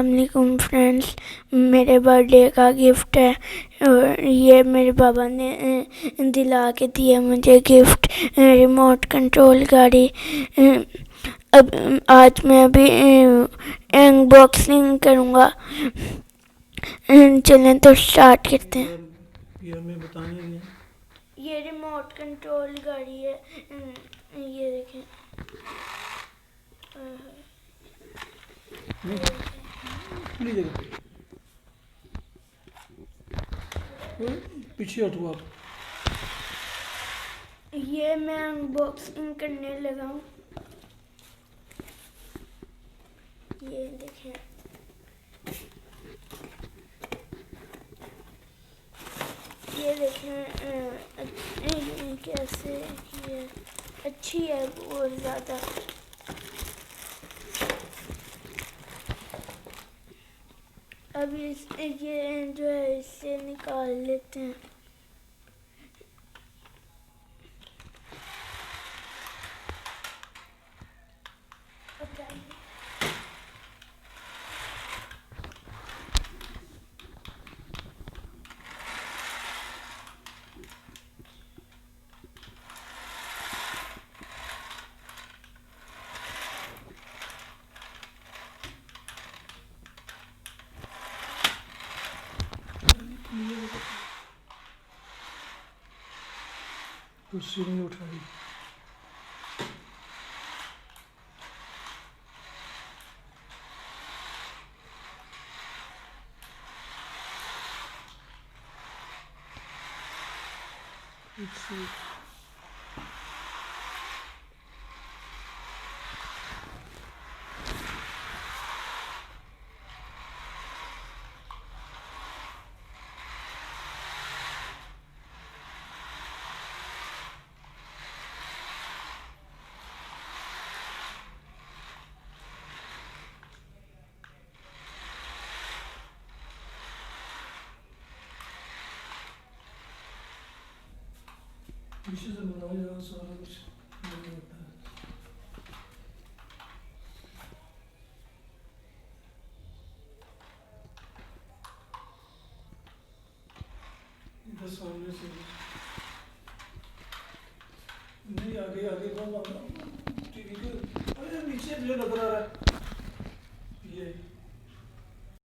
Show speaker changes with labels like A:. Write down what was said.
A: अस्सलाम वालेकुम फ्रेंड्स, मेरे बर्थडे का गिफ्ट है और ये मेरे पापा ने दिला के दिया मुझे गिफ्ट, रिमोट कंट्रोल गाड़ी। अब आज मैं अभी अनबॉक्सिंग करूँगा। चलें तो स्टार्ट करते हैं।
B: ये हमें बताने हैं।
A: ये रिमोट कंट्रोल गाड़ी है। ये देखें।
B: खुली जगह पीछे हटो आप।
A: ये मैं अनबॉक्सिंग करने लगा हूँ। ये देखें, ये देखें कैसे ये अच्छी है बहुत ज़्यादा। अब ये जो है इससे निकाल लेते हैं।
B: कुर्सी नहीं उठाई। पीछे से बनाओ यार, सारा कुछ नहीं होता है। इधर सामने से नहीं, आगे आगे टीवी के अरे नीचे जो लग रहा है।